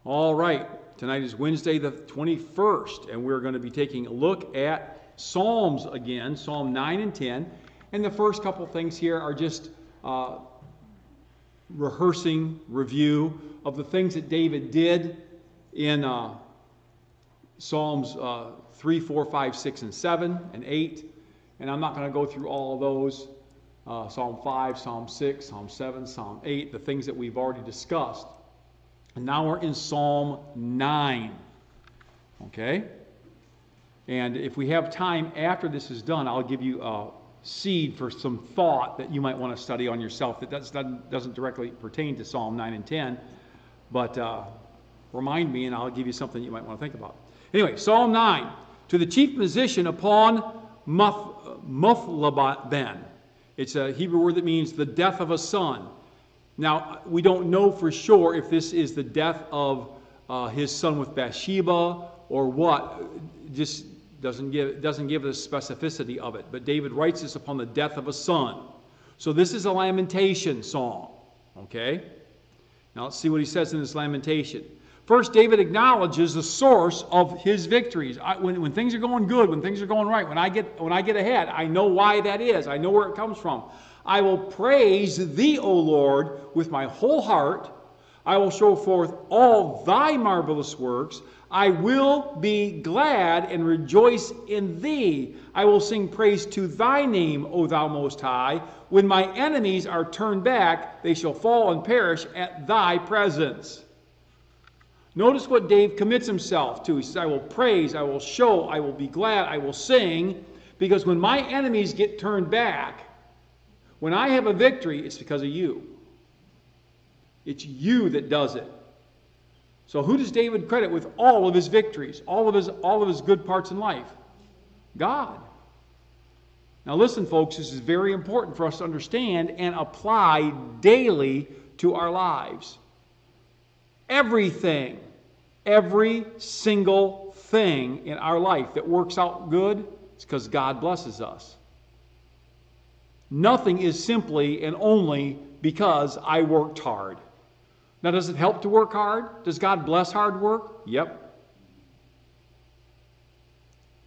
All right, tonight is Wednesday the 21st, and we're going to be taking a look at Psalms again, Psalm 9 and 10. And the first couple things here are just review of the things that David did in Psalms 3, 4, 5, 6, and 7, and 8. And I'm not going to go through all of those. Psalm 5, Psalm 6, Psalm 7, Psalm 8, the things that we've already discussed. And now we're in Psalm 9. Okay? And if we have time after this is done, I'll give you a seed for some thought that you might want to study on yourself that doesn't directly pertain to Psalm 9 and 10. But remind me and I'll give you something you might want to think about. Anyway, Psalm 9. To the chief musician upon Muthlaban. It's a Hebrew word that means the death of a son. Now, we don't know for sure if this is the death of his son with Bathsheba or what. Just doesn't give the specificity of it. But David writes this upon the death of a son. So this is a lamentation psalm. Okay? Now let's see what he says in this lamentation. First, David acknowledges the source of his victories. When things are going good, when things are going right, when I get ahead, I know why that is. I know where it comes from. I will praise thee, O Lord, with my whole heart. I will show forth all thy marvelous works. I will be glad and rejoice in thee. I will sing praise to thy name, O thou most high. When my enemies are turned back, they shall fall and perish at thy presence. Notice what Dave commits himself to. He says, I will praise, I will show, I will be glad, I will sing, because when my enemies get turned back, when I have a victory, it's because of you. It's you that does it. So who does David credit with all of his victories, all of his good parts in life? God. Now listen, folks, this is very important for us to understand and apply daily to our lives. Everything, every single thing in our life that works out good is because God blesses us. Nothing is simply and only because I worked hard. Now, does it help to work hard? Does God bless hard work? Yep.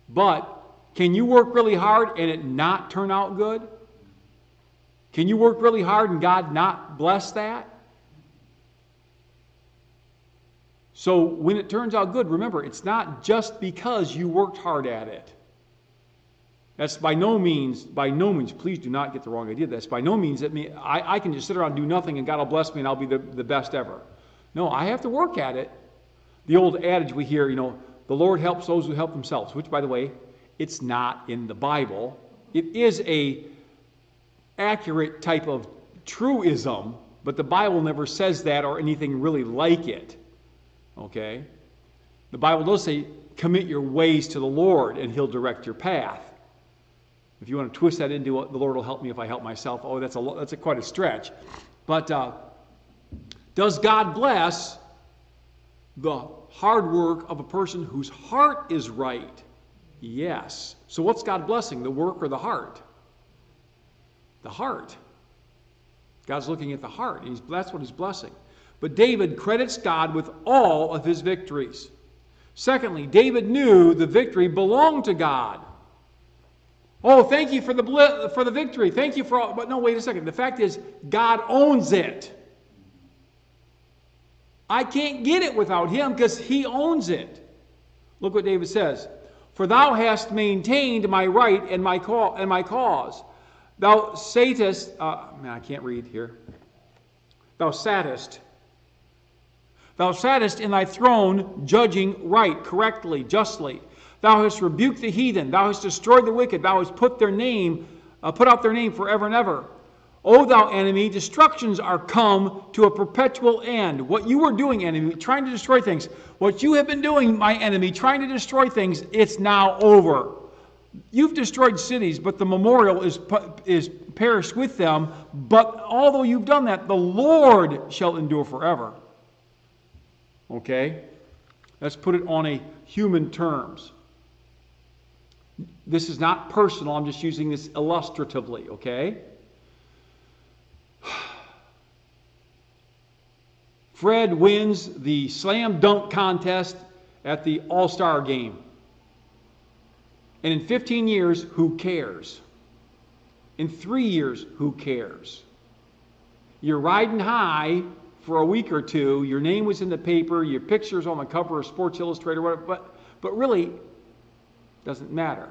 But can you work really hard and it not turn out good? Can you work really hard and God not bless that? So when it turns out good, remember, it's not just because you worked hard at it. That's by no means, please do not get the wrong idea. That's by no means that I can just sit around and do nothing and God will bless me and I'll be the best ever. No, I have to work at it. The old adage we hear, the Lord helps those who help themselves, which, by the way, it's not in the Bible. It is a accurate type of truism, but the Bible never says that or anything really like it. Okay? The Bible does say, commit your ways to the Lord and He'll direct your path. If you want to twist that into the Lord will help me if I help myself, that's quite a stretch. But does God bless the hard work of a person whose heart is right? Yes. So what's God blessing, the work or the heart? The heart. God's looking at the heart, and that's what He's blessing. But David credits God with all of his victories. Secondly, David knew the victory belonged to God. Oh, thank you for the victory. Thank you for all. But no, wait a second. The fact is, God owns it. I can't get it without Him because He owns it. Look what David says. For thou hast maintained my right and my cause. Thou satest, I can't read here. Thou sattest in thy throne, judging right, correctly, justly. Thou hast rebuked the heathen. Thou hast destroyed the wicked. Thou hast put out their name forever and ever. O thou enemy, destructions are come to a perpetual end. What you are doing, enemy, trying to destroy things. What you have been doing, my enemy, trying to destroy things, it's now over. You've destroyed cities, but the memorial is perished with them. But although you've done that, the Lord shall endure forever. Okay? Let's put it on a human terms. This is not personal. I'm just using this illustratively, okay? Fred wins the slam dunk contest at the All-Star game. And in 15 years, who cares? In 3 years, who cares? You're riding high for a week or two, your name was in the paper, your picture's on the cover of Sports Illustrated, whatever, but really, doesn't matter.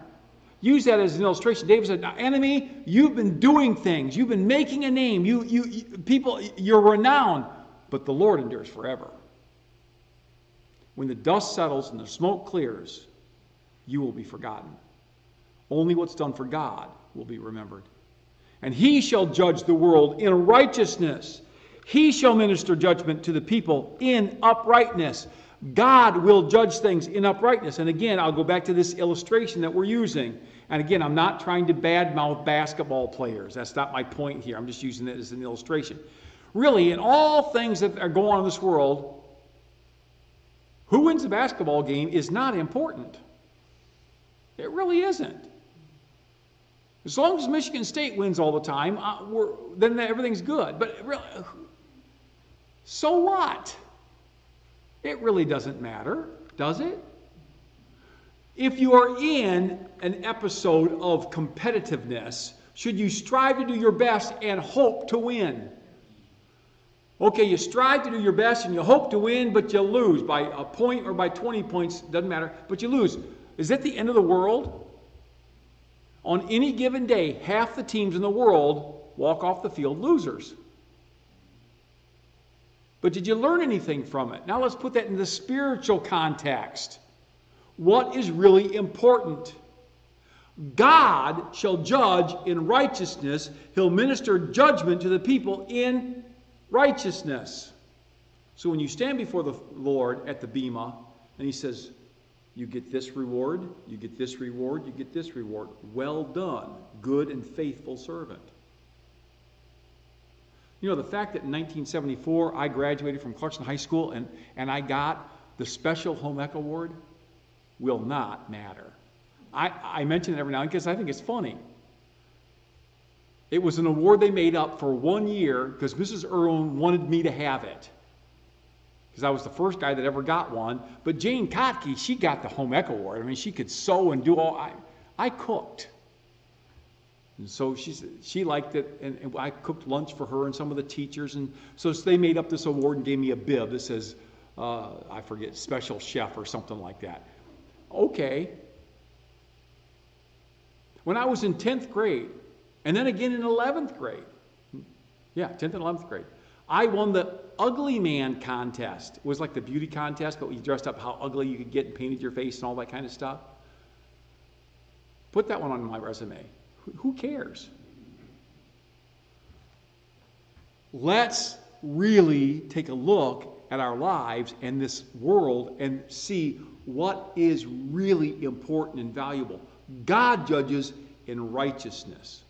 Use that as an illustration. David said, now, enemy, you've been doing things. You've been making a name. People, you're renowned. But the Lord endures forever. When the dust settles and the smoke clears, you will be forgotten. Only what's done for God will be remembered. And he shall judge the world in righteousness. He shall minister judgment to the people in uprightness. God will judge things in uprightness. And again, I'll go back to this illustration that we're using. And again, I'm not trying to badmouth basketball players. That's not my point here. I'm just using it as an illustration. Really, in all things that are going on in this world, who wins the basketball game is not important. It really isn't. As long as Michigan State wins all the time, then everything's good. But really, so what? It really doesn't matter, does it? If you are in an episode of competitiveness, should you strive to do your best and hope to win? Okay, you strive to do your best and you hope to win, but you lose by a point or by 20 points, doesn't matter, but you lose. Is that the end of the world? On any given day, half the teams in the world walk off the field losers. But did you learn anything from it? Now let's put that in the spiritual context. What is really important? God shall judge in righteousness. He'll minister judgment to the people in righteousness. So when you stand before the Lord at the bema, and he says, you get this reward, you get this reward, you get this reward. Well done, good and faithful servant. You know, the fact that in 1974 I graduated from Clarkson High School and I got the Special Home Ec Award will not matter. I mention it every now and then because I think it's funny. It was an award they made up for 1 year because Mrs. Irwin wanted me to have it. Because I was the first guy that ever got one. But Jane Kotke, she got the Home Ec Award. I mean, she could sew and do all. I cooked. And so she liked it, and I cooked lunch for her and some of the teachers. And so they made up this award and gave me a bib that says, I forget, special chef or something like that. Okay. When I was in 10th grade, and then again in 11th grade, 10th and 11th grade, I won the Ugly Man contest. It was like the beauty contest, but we dressed up how ugly you could get and painted your face and all that kind of stuff. Put that one on my resume. Who cares? Let's really take a look at our lives and this world and see what is really important and valuable. God judges in righteousness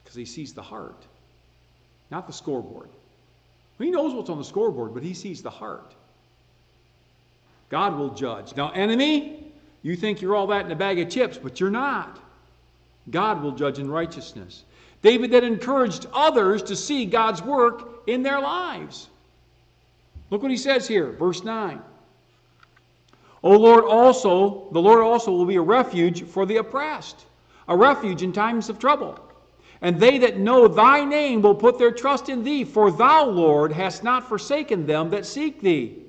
because he sees the heart, not the scoreboard. He knows what's on the scoreboard, but he sees the heart. God will judge. Now, enemy, you think you're all that in a bag of chips, but you're not. God will judge in righteousness. David then encouraged others to see God's work in their lives. Look what he says here, verse 9. The Lord also will be a refuge for the oppressed, a refuge in times of trouble. And they that know thy name will put their trust in thee, for thou, Lord, hast not forsaken them that seek thee.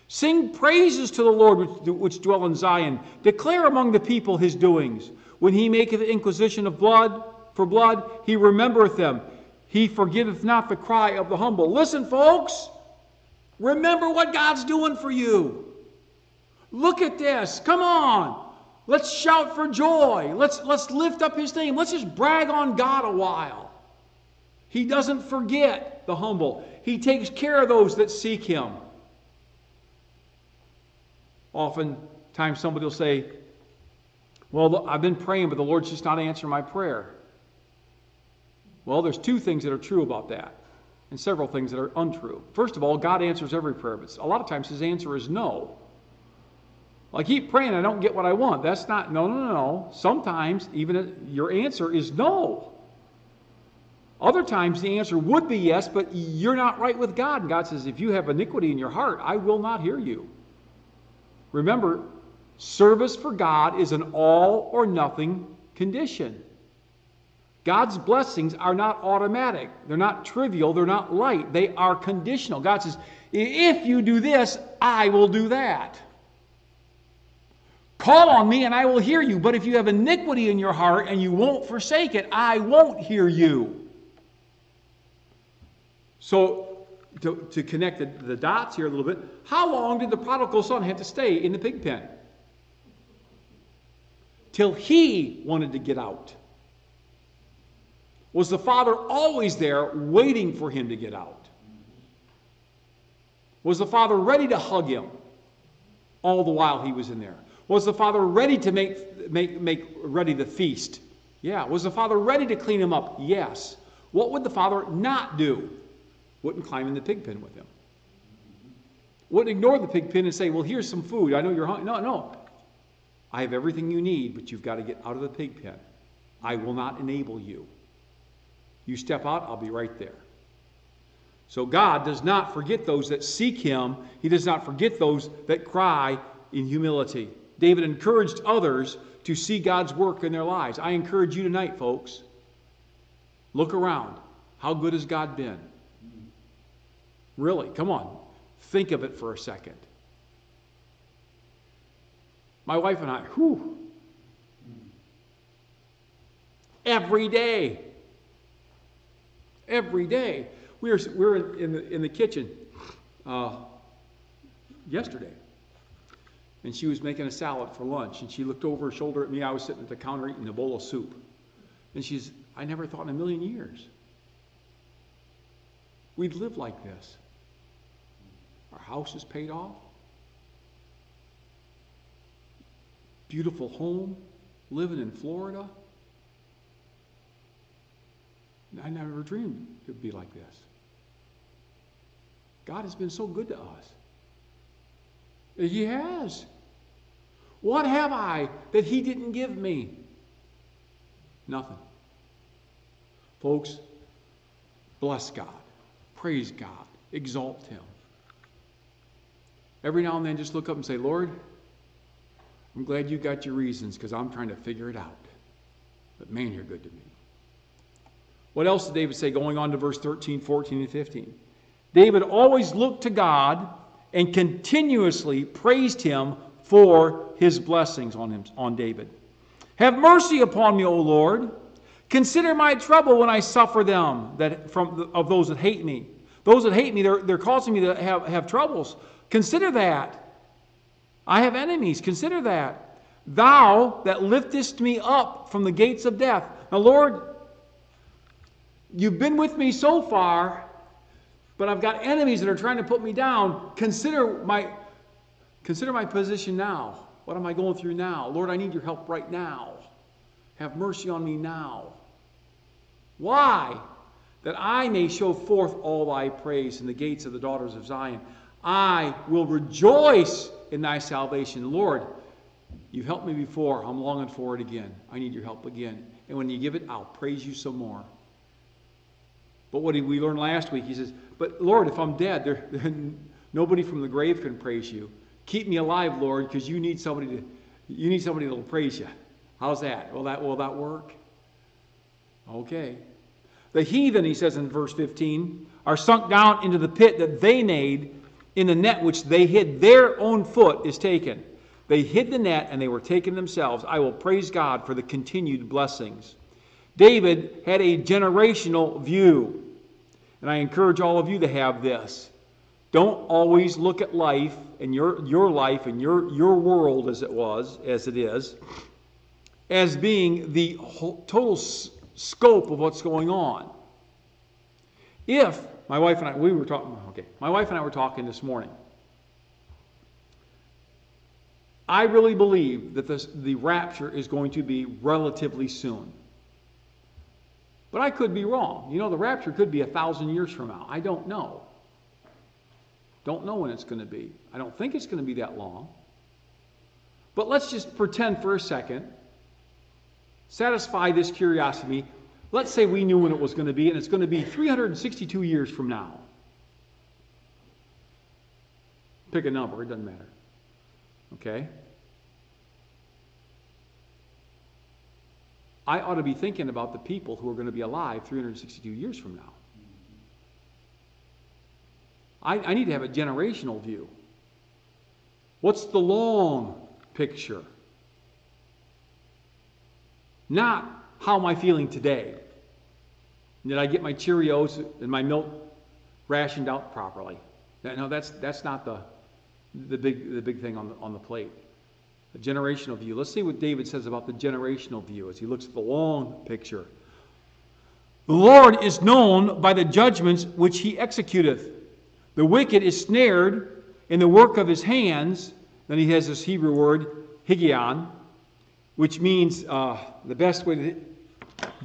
Sing praises to the Lord which dwell in Zion. Declare among the people his doings. When he maketh inquisition of blood, for blood, he remembereth them. He forgetteth not the cry of the humble. Listen, folks. Remember what God's doing for you. Look at this. Come on. Let's shout for joy. Let's lift up his name. Let's just brag on God a while. He doesn't forget the humble. He takes care of those that seek him. Oftentimes somebody will say, well, I've been praying, but the Lord's just not answering my prayer. Well, there's two things that are true about that, and several things that are untrue. First of all, God answers every prayer, but a lot of times his answer is no. I keep praying, I don't get what I want. That's not, no. Sometimes even your answer is no. Other times the answer would be yes, but you're not right with God. And God says, if you have iniquity in your heart, I will not hear you. Remember, service for God is an all or nothing condition. God's blessings are not automatic. They're not trivial. They're not light. They are conditional. God says, if you do this, I will do that. Call on me and I will hear you. But if you have iniquity in your heart and you won't forsake it, I won't hear you. So, to connect the dots here a little bit, how long did the prodigal son have to stay in the pig pen? Till he wanted to get out. Was the father always there waiting for him to get out? Was the father ready to hug him all the while he was in there? Was the father ready to make ready the feast? Yeah. Was the father ready to clean him up? Yes. What would the father not do? Wouldn't climb in the pig pen with him. Wouldn't ignore the pig pen and say, well, here's some food. I know you're hungry. No. I have everything you need, but you've got to get out of the pig pen. I will not enable you. You step out, I'll be right there. So God does not forget those that seek him. He does not forget those that cry in humility. David encouraged others to see God's work in their lives. I encourage you tonight, folks. Look around. How good has God been? Really, come on. Think of it for a second. My wife and I, every day. Every day. We were in the kitchen yesterday, and she was making a salad for lunch, and she looked over her shoulder at me. I was sitting at the counter eating a bowl of soup, and I never thought in a million years we'd live like this. Our house is paid off. Beautiful home, living in Florida. I never dreamed it would be like this. God has been so good to us. He has. What have I that he didn't give me? Nothing. Folks, bless God. Praise God. Exalt him. Every now and then just look up and say, Lord, I'm glad you got your reasons because I'm trying to figure it out. But man, you're good to me. What else did David say going on to verse 13, 14, and 15? David always looked to God and continuously praised him for his blessings on David. Have mercy upon me, O Lord. Consider my trouble when I suffer them of those that hate me. Those that hate me, they're causing me to have troubles. Consider that. I have enemies. Consider that. Thou that liftest me up from the gates of death. Now, Lord, you've been with me so far, but I've got enemies that are trying to put me down. Consider my position now. What am I going through now? Lord, I need your help right now. Have mercy on me now. Why? That I may show forth all thy praise in the gates of the daughters of Zion. I will rejoice in thy salvation. Lord, you've helped me before. I'm longing for it again. I need your help again. And when you give it, I'll praise you some more. But what did we learn last week? He says, but Lord, if I'm dead, nobody from the grave can praise you. Keep me alive, Lord, because you need somebody that'll praise you. How's that? Will that work? Okay. The heathen, he says in verse 15, are sunk down into the pit that they made in the net which they hid. Their own foot is taken. They hid the net and they were taken themselves. I will praise God for the continued blessings. David had a generational view. And I encourage all of you to have this. Don't always look at life and your life and your world as it is, as being the total scope of what's going on. If my wife and I were talking this morning. I really believe that the rapture is going to be relatively soon. But I could be wrong. You know, the rapture could be 1,000 years from now. I don't know. Don't know when it's going to be. I don't think it's going to be that long. But let's just pretend for a second. Satisfy this curiosity. Let's say we knew when it was going to be, and it's going to be 362 years from now. Pick a number, it doesn't matter. Okay? I ought to be thinking about the people who are going to be alive 362 years from now. I need to have a generational view. What's the long picture? Not how am I feeling today? Did I get my Cheerios and my milk rationed out properly? No, that's not the big thing on the plate. A generational view. Let's see what David says about the generational view as he looks at the long picture. The Lord is known by the judgments which he executeth. The wicked is snared in the work of his hands. Then he has this Hebrew word, higion, which means the best way to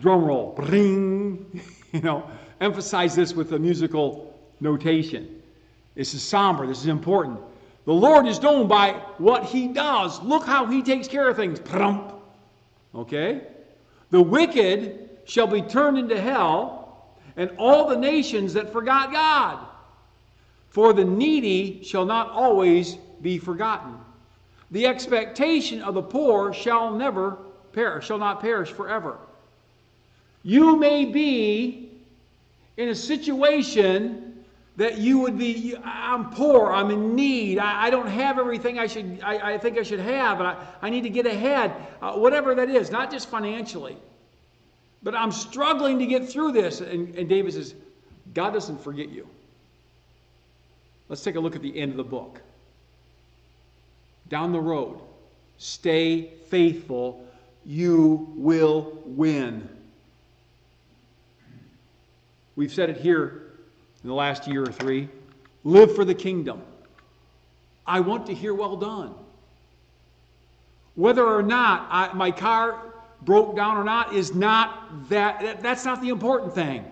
drum roll, bring, emphasize this with a musical notation. This is somber, this is important. The Lord is known by what he does. Look how he takes care of things. Okay? The wicked shall be turned into hell, and all the nations that forgot God. For the needy shall not always be forgotten. The expectation of the poor shall never perish, shall not perish forever. You may be in a situation that you would be, I'm poor, I'm in need, I don't have everything I think I should have, and I need to get ahead, whatever that is, not just financially. But I'm struggling to get through this. And David says, God doesn't forget you. Let's take a look at the end of the book. Down the road, stay faithful, you will win. We've said it here in the last year or three. Live for the kingdom. I want to hear well done. Whether or not my car broke down or not is not that's not the important thing.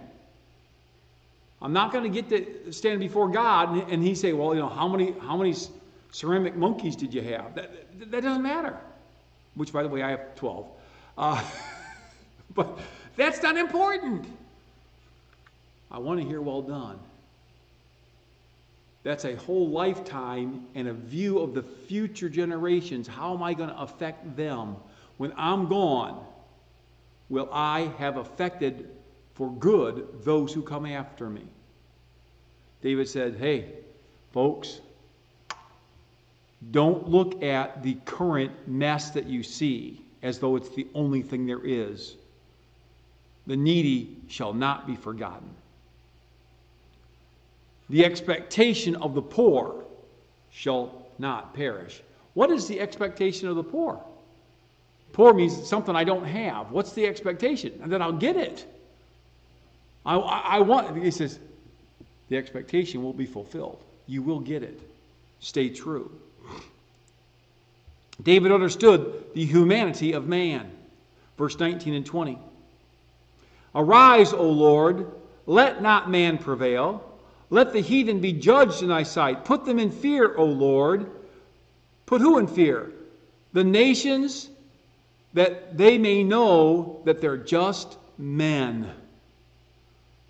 I'm not going to get to stand before God and he say, well, how many ceramic monkeys did you have? That doesn't matter. Which, by the way, I have 12. But that's not important. I want to hear well done. That's a whole lifetime and a view of the future generations. How am I going to affect them? When I'm gone, will I have affected for good those who come after me? David said, hey, folks, don't look at the current mess that you see as though it's the only thing there is. The needy shall not be forgotten. The expectation of the poor shall not perish. What is the expectation of the poor? Poor means something I don't have. What's the expectation? And then I'll get it. I want, he says, the expectation will be fulfilled. You will get it. Stay true. David understood the humanity of man. Verse 19 and 20. Arise, O Lord, let not man prevail. Let the heathen be judged in thy sight. Put them in fear, O Lord. Put who in fear? The nations, that they may know that they're just men.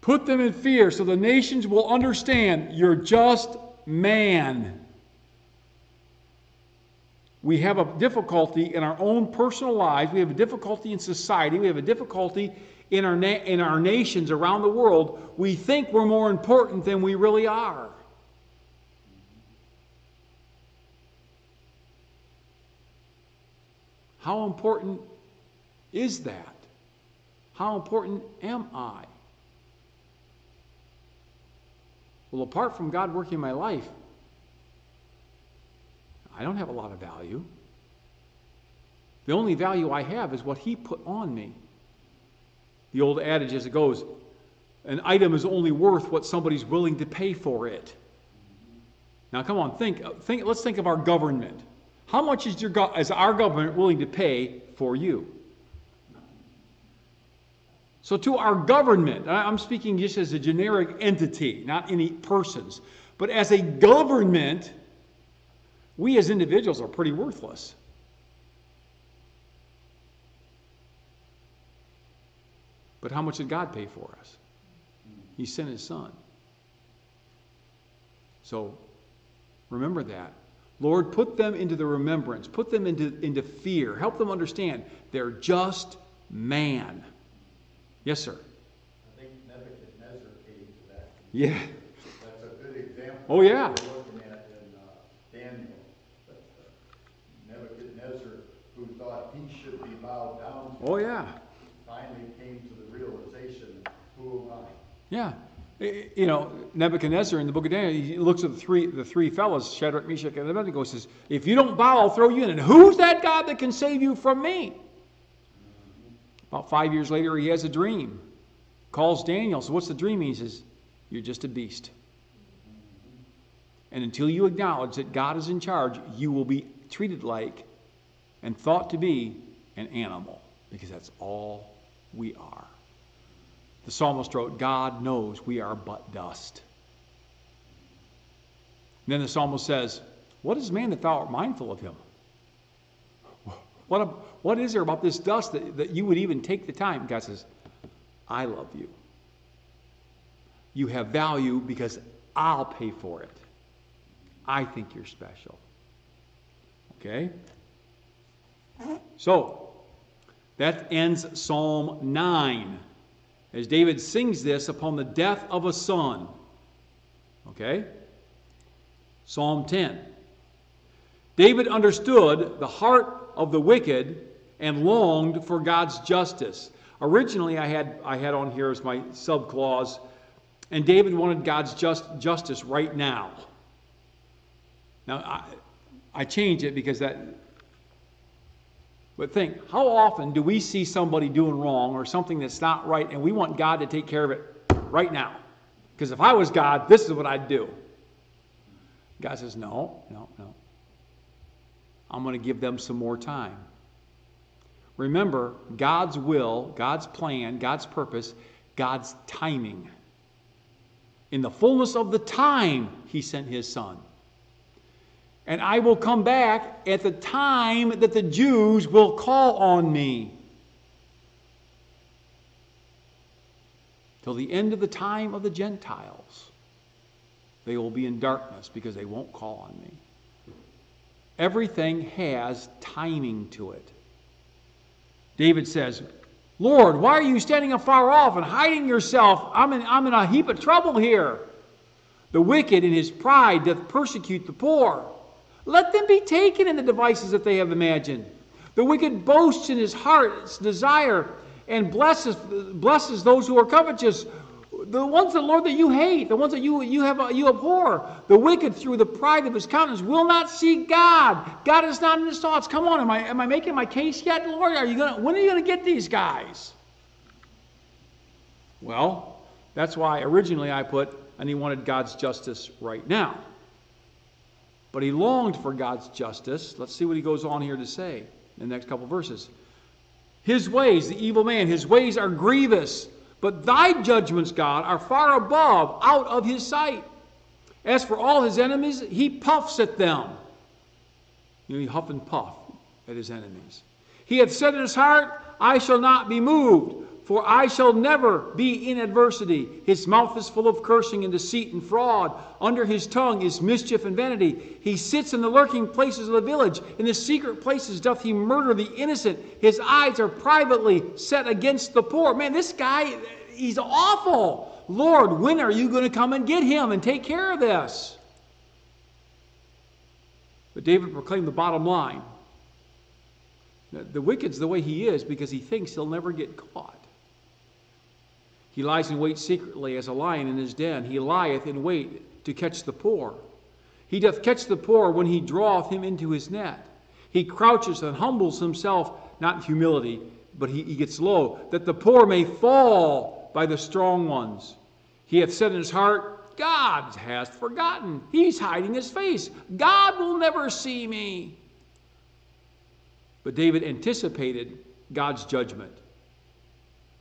Put them in fear so the nations will understand you're just man. We have a difficulty in our own personal lives. We have a difficulty in society. We have a difficulty in our nations around the world. We think we're more important than we really are. How important is that? How important am I? Well, apart from God working in my life, I don't have a lot of value. The only value I have is what He put on me. The old adage as it goes, an item is only worth what somebody's willing to pay for it. Now come on, let's think of our government. How much is our government willing to pay for you? So to our government, I'm speaking just as a generic entity, not any persons, but as a government, we as individuals are pretty worthless. But how much did God pay for us? He sent his son. So remember that. Lord, put them into the remembrance. Put them into fear. Help them understand they're just man. Yes, sir. I think Nebuchadnezzar came to that. Yeah. That's a good example. Oh, yeah. We're looking at in Daniel. But Nebuchadnezzar, who thought he should be bowed down to, Oh, yeah. finally came to the realization, who am I? Yeah. You know, Nebuchadnezzar in the book of Daniel, he looks at the three fellows, Shadrach, Meshach, and Abednego, says, if you don't bow, I'll throw you in. And who's that God that can save you from me? About 5 years later, he has a dream. Calls Daniel. So what's the dream? He says, you're just a beast. And until you acknowledge that God is in charge, you will be treated like and thought to be an animal, because that's all we are. The psalmist wrote, God knows we are but dust. And then the psalmist says, what is man that thou art mindful of him? What is there about this dust that you would even take the time? God says, I love you. You have value because I'll pay for it. I think you're special. Okay? So, that ends Psalm 9. As David sings this upon the death of a son. Okay? Psalm 10. David understood the heart of the wicked and longed for God's justice. Originally, I had on here as my subclause, and David wanted God's justice right now. Now, I changed it because that... But think, how often do we see somebody doing wrong or something that's not right, and we want God to take care of it right now? Because if I was God, this is what I'd do. God says, no. I'm going to give them some more time. Remember, God's will, God's plan, God's purpose, God's timing. In the fullness of the time, he sent his son. And I will come back at the time that the Jews will call on me. Till the end of the time of the Gentiles. They will be in darkness because they won't call on me. Everything has timing to it. David says, Lord, why are you standing afar off and hiding yourself? I'm in a heap of trouble here. The wicked in his pride doth persecute the poor. Let them be taken in the devices that they have imagined. The wicked boasts in his heart's desire and blesses those who are covetous. The ones, the Lord, that you hate, the ones that you abhor. The wicked, through the pride of his countenance, will not see God. God is not in his thoughts. Come on, am I making my case yet, Lord? When are you going to get these guys? Well, that's why originally I put, and he wanted God's justice right now. But he longed for God's justice. Let's see what he goes on here to say in the next couple verses. His ways, the evil man, his ways are grievous. But thy judgments, God, are far above, out of his sight. As for all his enemies, he puffs at them. He huff and puff at his enemies. He hath said in his heart, I shall not be moved. For I shall never be in adversity. His mouth is full of cursing and deceit and fraud. Under his tongue is mischief and vanity. He sits in the lurking places of the village. In the secret places doth he murder the innocent. His eyes are privately set against the poor. Man, this guy, he's awful. Lord, when are you going to come and get him and take care of this? But David proclaimed the bottom line. The wicked's the way he is because he thinks he'll never get caught. He lies in wait secretly as a lion in his den. He lieth in wait to catch the poor. He doth catch the poor when he draweth him into his net. He crouches and humbles himself, not in humility, but he gets low, that the poor may fall by the strong ones. He hath said in his heart, God hath forgotten. He's hiding his face. God will never see me. But David anticipated God's judgment.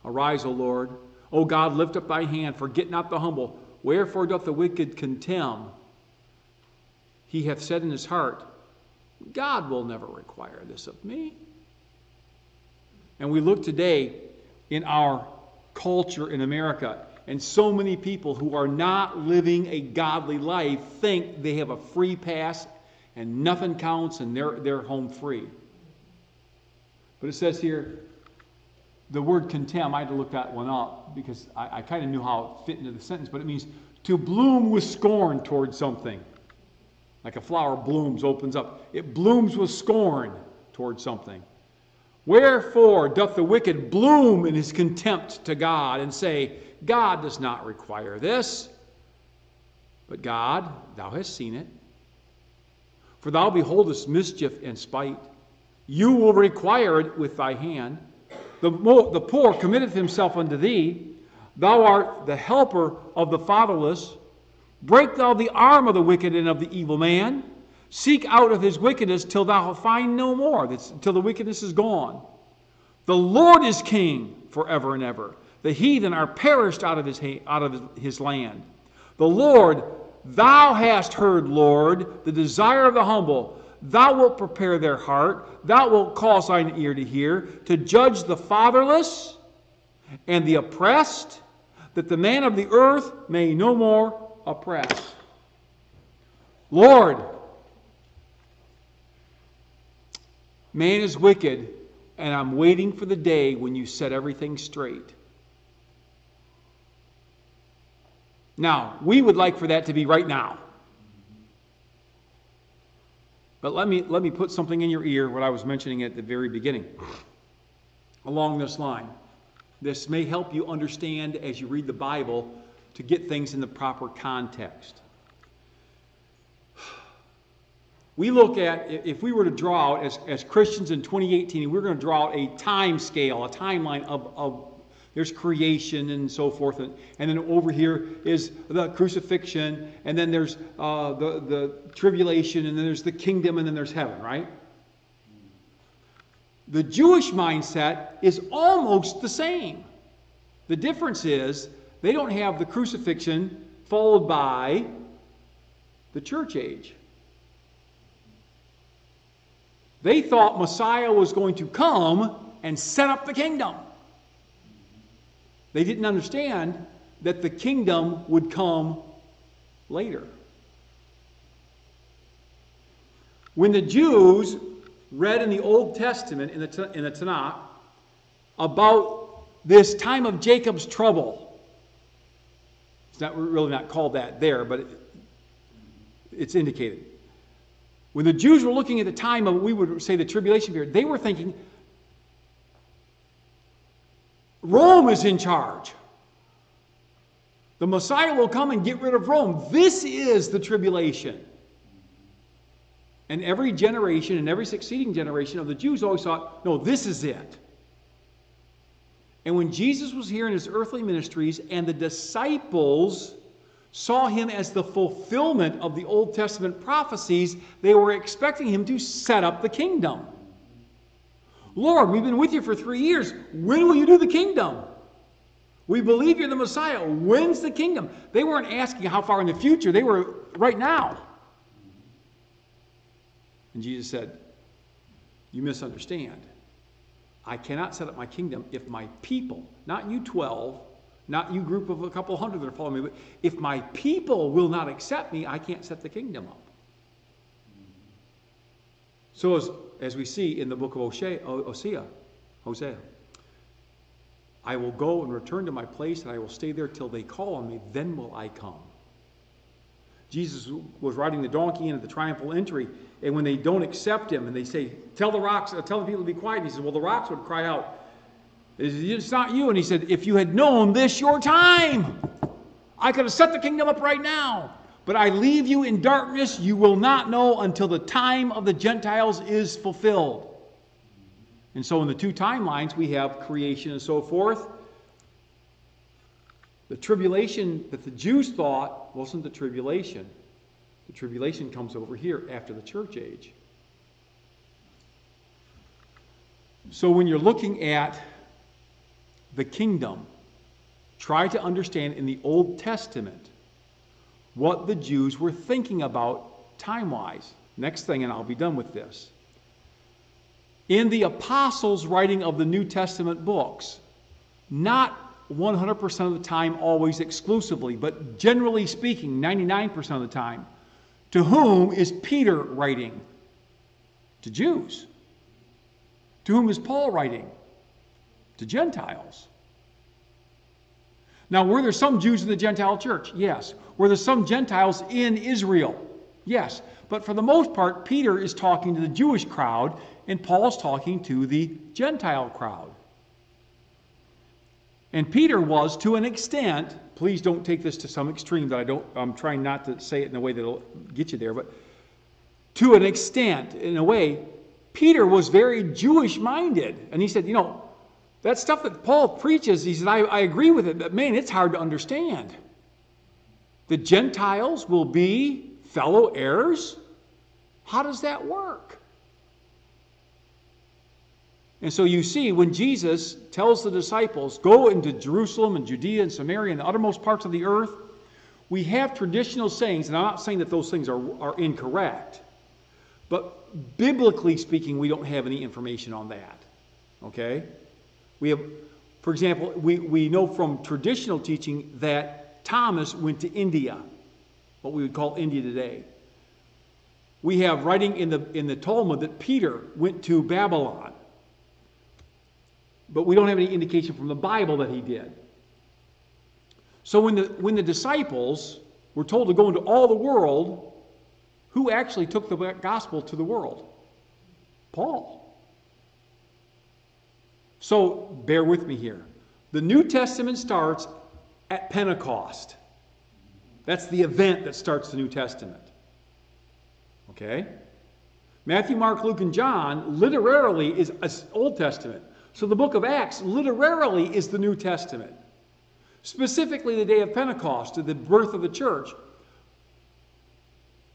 Arise, O Lord. O God, lift up thy hand, forget not the humble. Wherefore doth the wicked contemn? He hath said in his heart, God will never require this of me. And we look today in our culture in America. And so many people who are not living a godly life think they have a free pass and nothing counts and they're home free. But it says here, the word contempt, I had to look that one up because I kind of knew how it fit into the sentence, but it means to bloom with scorn towards something. Like a flower blooms, opens up. It blooms with scorn towards something. Wherefore doth the wicked bloom in his contempt to God and say, God does not require this. But God, thou hast seen it. For thou beholdest mischief and spite. You will require it with thy hand. The poor committeth himself unto thee. Thou art the helper of the fatherless. Break thou the arm of the wicked and of the evil man. Seek out of his wickedness till thou find no more, till the wickedness is gone. The Lord is king forever and ever. The heathen are perished out of his land. The Lord, thou hast heard, Lord, the desire of the humble. Thou wilt prepare their heart. Thou wilt cause thine ear to hear, to judge the fatherless and the oppressed, that the man of the earth may no more oppress. Lord, man is wicked, and I'm waiting for the day when you set everything straight. Now, we would like for that to be right now. But let me put something in your ear, what I was mentioning at the very beginning, along this line. This may help you understand as you read the Bible to get things in the proper context. We look at, if we were to draw out, as Christians in 2018, we're going to draw out a time scale, a timeline of there's creation and so forth. And then over here is the crucifixion. And then there's the tribulation. And then there's the kingdom. And then there's heaven, right? The Jewish mindset is almost the same. The difference is they don't have the crucifixion followed by the church age. They thought Messiah was going to come and set up the kingdom. They didn't understand that the kingdom would come later. When the Jews read in the Old Testament, in the Tanakh, about this time of Jacob's trouble, it's not really not called that there, but it's indicated. When the Jews were looking at the time of, we would say, the tribulation period, they were thinking, Rome is in charge. The Messiah will come and get rid of Rome. This is the tribulation. And every generation and every succeeding generation of the Jews always thought, no, this is it. And when Jesus was here in his earthly ministries and the disciples saw him as the fulfillment of the Old Testament prophecies, they were expecting him to set up the kingdom. Lord, we've been with you for 3 years. When will you do the kingdom? We believe you're the Messiah. When's the kingdom? They weren't asking how far in the future. They were right now. And Jesus said, you misunderstand. I cannot set up my kingdom if my people, not you 12, not you group of a couple hundred that are following me, but if my people will not accept me, I can't set the kingdom up. So as we see in the book of Hosea, I will go and return to my place, and I will stay there till they call on me, then will I come. Jesus was riding the donkey in at the triumphal entry, and when they don't accept him, and they say, tell the rocks, tell the people to be quiet, he says, well, the rocks would cry out, it's not you. And he said, if you had known this your time, I could have set the kingdom up right now. But I leave you in darkness. You will not know until the time of the Gentiles is fulfilled. And so in the two timelines, we have creation and so forth. The tribulation that the Jews thought wasn't the tribulation. The tribulation comes over here after the church age. So when you're looking at the kingdom, try to understand in the Old Testament what the Jews were thinking about time-wise. Next thing, and I'll be done with this. In the apostles' writing of the New Testament books, not 100% of the time, always exclusively, but generally speaking, 99% of the time. To whom is Peter writing? To Jews. To whom is Paul writing? To Gentiles. Now, were there some Jews in the Gentile church? Yes. Were there some Gentiles in Israel? Yes. But for the most part, Peter is talking to the Jewish crowd, and Paul's talking to the Gentile crowd. And Peter was, to an extent, please don't take this to some extreme that I'm trying not to say it in a way that'll get you there, but to an extent, in a way, Peter was very Jewish-minded. And he said, you know, that stuff that Paul preaches, he said, I agree with it, but man, it's hard to understand. The Gentiles will be fellow heirs? How does that work? And so you see, when Jesus tells the disciples, go into Jerusalem and Judea and Samaria and the uttermost parts of the earth, we have traditional sayings, and I'm not saying that those things are incorrect, but biblically speaking, we don't have any information on that. Okay? We have, for example, we know from traditional teaching that Thomas went to India, what we would call India today. We have writing in the Talmud that Peter went to Babylon. But we don't have any indication from the Bible that he did. So when the disciples were told to go into all the world, who actually took the gospel to the world? Paul. So bear with me here. The New Testament starts at Pentecost. That's the event that starts the New Testament. Okay? Matthew, Mark, Luke, and John literally is Old Testament. So the book of Acts literally is the New Testament. Specifically the day of Pentecost, the birth of the church.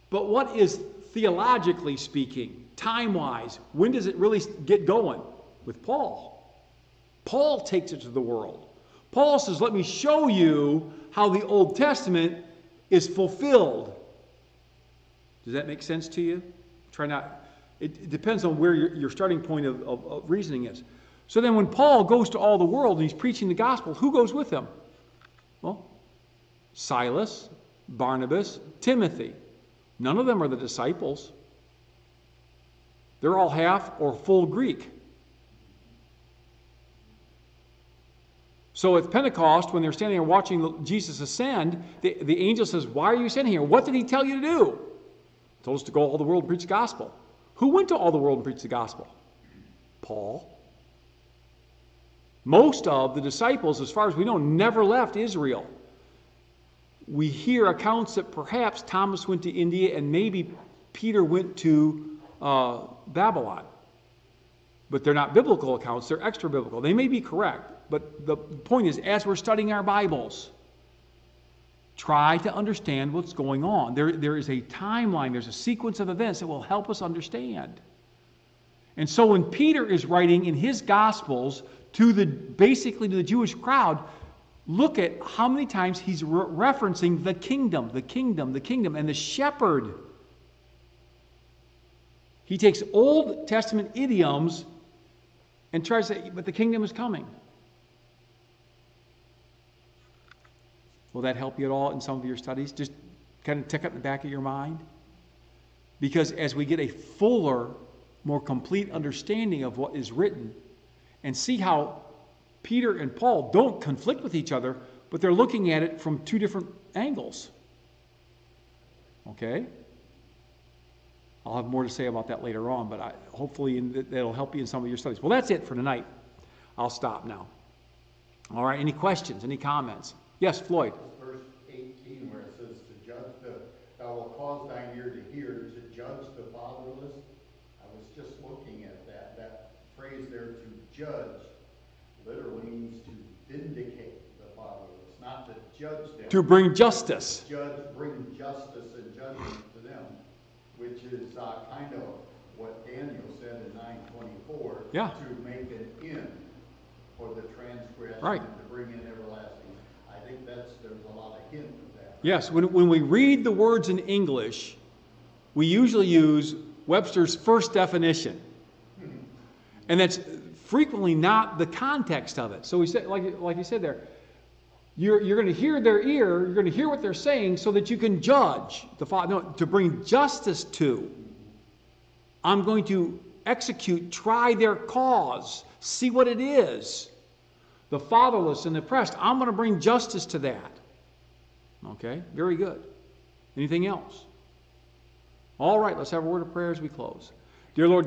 But what is theologically speaking, time-wise, when does it really get going? With Paul. Paul takes it to the world. Paul says, let me show you how the Old Testament is fulfilled. Does that make sense to you? Try not. It depends on where your starting point of reasoning is. So then when Paul goes to all the world and he's preaching the gospel, who goes with him? Well, Silas, Barnabas, Timothy. None of them are the disciples. They're all half or full Greek. So at Pentecost, when they're standing there watching Jesus ascend, the angel says, why are you standing here? What did he tell you to do? He told us to go all the world and preach the gospel. Who went to all the world and preached the gospel? Paul. Most of the disciples, as far as we know, never left Israel. We hear accounts that perhaps Thomas went to India and maybe Peter went to Babylon. But they're not biblical accounts, they're extra biblical. They may be correct, but the point is, as we're studying our Bibles, try to understand what's going on. There is a timeline, there's a sequence of events that will help us understand. And so when Peter is writing in his Gospels basically to the Jewish crowd, look at how many times he's referencing the kingdom, the kingdom, the kingdom, and the shepherd. He takes Old Testament idioms and tries to say, but the kingdom is coming. Will that help you at all in some of your studies? Just kind of tick up in the back of your mind? Because as we get a fuller, more complete understanding of what is written, and see how Peter and Paul don't conflict with each other, but they're looking at it from two different angles. Okay? I'll have more to say about that later on, but hopefully that'll help you in some of your studies. Well, that's it for tonight. I'll stop now. All right, any questions, any comments? Yes, Floyd. Verse 18, where it says, to judge thou wilt cause thine ear to hear, to judge the fatherless. I was just looking at that. That phrase there, to judge, literally means to vindicate the fatherless, not to judge them. To bring justice. Bring justice and judgment to them, which is kind of what Daniel said in 9:24. Yeah. To make an end for the transgression, right, to bring in everlasting. I think there's a lot of hint of that. Yes, when we read the words in English, we usually use Webster's first definition. And that's frequently not the context of it. So we said, like you said there, You're going to hear their ear, you're going to hear what they're saying so that you can judge the Father. No, to bring justice to. I'm going to execute, try their cause, see what it is. The fatherless and the oppressed, I'm going to bring justice to that. Okay, very good. Anything else? All right, let's have a word of prayer as we close. Dear Lord,